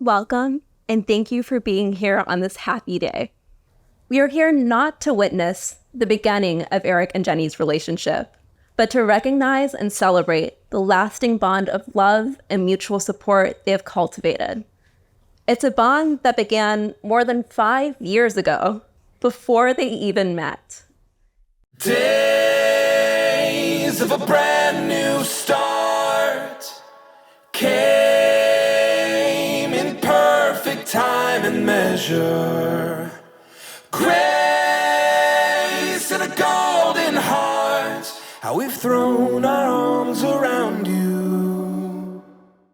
Welcome, and thank you for being here on this happy day. We are here not to witness the beginning of Eric and Jenny's relationship, but to recognize and celebrate the lasting bond of love and mutual support they have cultivated. It's a bond that began more than 5 years ago, before they even met. Days of a brand new start came in perfect time and measure. Grace and a golden heart, how we've thrown our arms around you.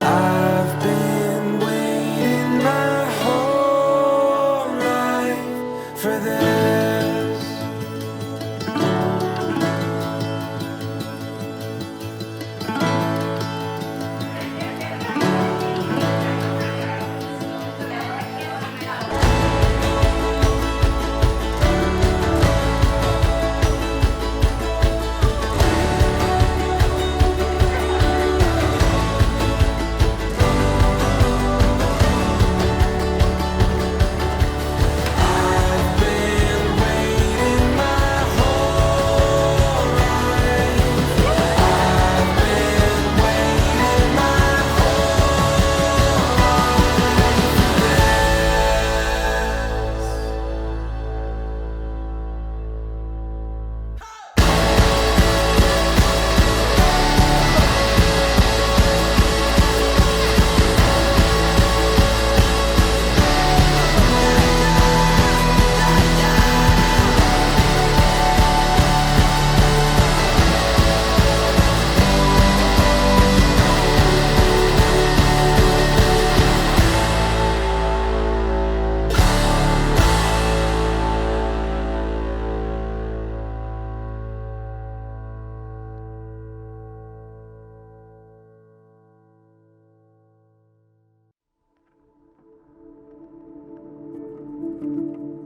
I've been waiting my whole life for this.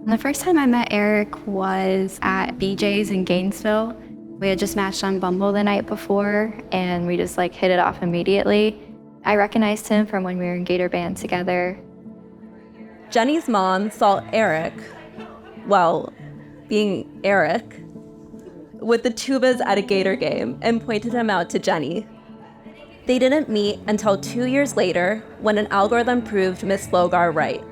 The first time I met Eric was at BJ's in Gainesville. We had just matched on Bumble the night before, and we just hit it off immediately. I recognized him from when we were in Gator Band together. Jenny's mom saw Eric, being Eric, with the tubas at a Gator game and pointed him out to Jenny. They didn't meet until 2 years later when an algorithm proved Miss Logar right.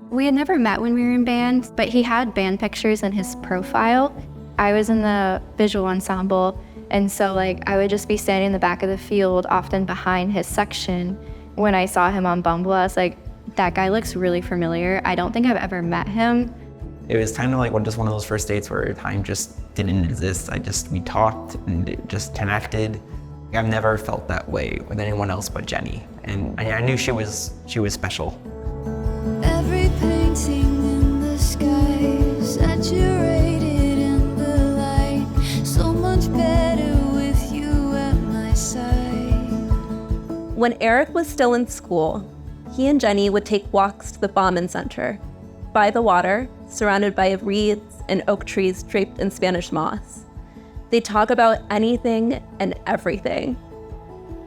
We had never met when we were in band, but he had band pictures in his profile. I was in the visual ensemble, and so I would just be standing in the back of the field, often behind his section. When I saw him on Bumble, I was like, that guy looks really familiar. I don't think I've ever met him. It was kind of just one of those first dates where time just didn't exist. We talked and it just connected. I've never felt that way with anyone else but Jenny, and I knew she was special. Every painting in the sky, saturated in the light, so much better with you at my side. When Eric was still in school, he and Jenny would take walks to the Bauman Center, by the water, surrounded by reeds and oak trees draped in Spanish moss. They'd talk about anything and everything.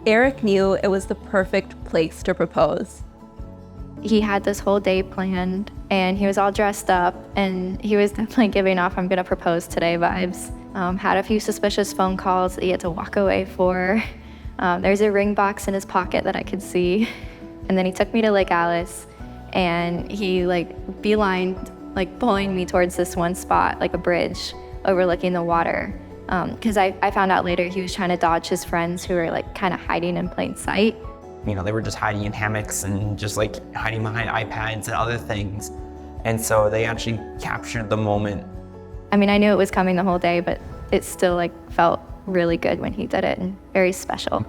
Eric knew it was the perfect place to propose. He had this whole day planned, and he was all dressed up, and he was definitely giving off "I'm gonna propose today" vibes. Had a few suspicious phone calls that he had to walk away for. There's a ring box in his pocket that I could see. And then he took me to Lake Alice, and he beelined, pulling me towards this one spot, a bridge overlooking the water. Because I found out later he was trying to dodge his friends who were kind of hiding in plain sight. They were just hiding in hammocks and just hiding behind iPads and other things. And so they actually captured the moment. I knew it was coming the whole day, but it still felt really good when he did it, and very special.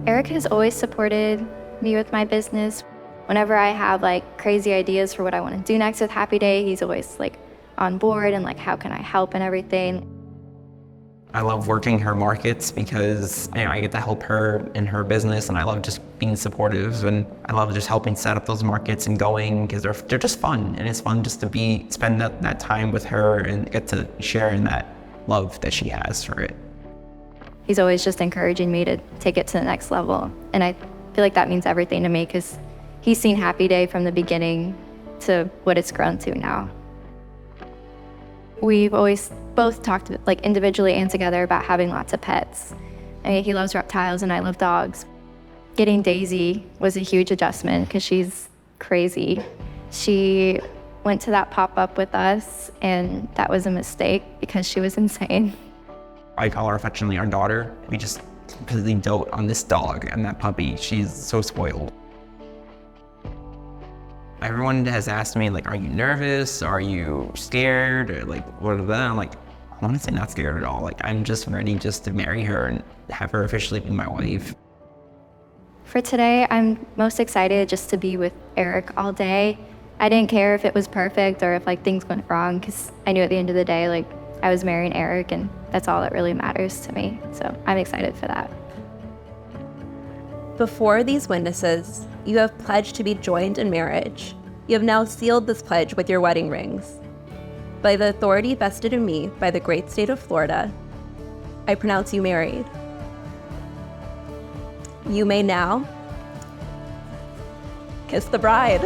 Eric has always supported me with my business. Whenever I have crazy ideas for what I want to do next with Happy Day, he's always on board and how can I help and everything. I love working her markets because I get to help her in her business, and I love just being supportive, and I love just helping set up those markets and going because they're just fun, and it's fun just to spend that time with her and get to share in that love that she has for it. He's always just encouraging me to take it to the next level, and I feel like that means everything to me because he's seen Happy Day from the beginning to what it's grown to now. We've always both talked like individually and together about having lots of pets. I mean, he loves reptiles and I love dogs. Getting Daisy was a huge adjustment because she's crazy. She went to that pop-up with us and that was a mistake because she was insane. I call her affectionately our daughter. We just completely dote on this dog and that puppy. She's so spoiled. Everyone has asked me, like, are you nervous? Are you scared? Or like, what of that? I'm like, honestly, not scared at all. Like, I'm just ready just to marry her and have her officially be my wife. For today, I'm most excited just to be with Eric all day. I didn't care if it was perfect or if like things went wrong because I knew at the end of the day, like, I was marrying Eric and that's all that really matters to me. So I'm excited for that. Before these witnesses, you have pledged to be joined in marriage. You have now sealed this pledge with your wedding rings. By the authority vested in me by the great state of Florida, I pronounce you married. You may now kiss the bride.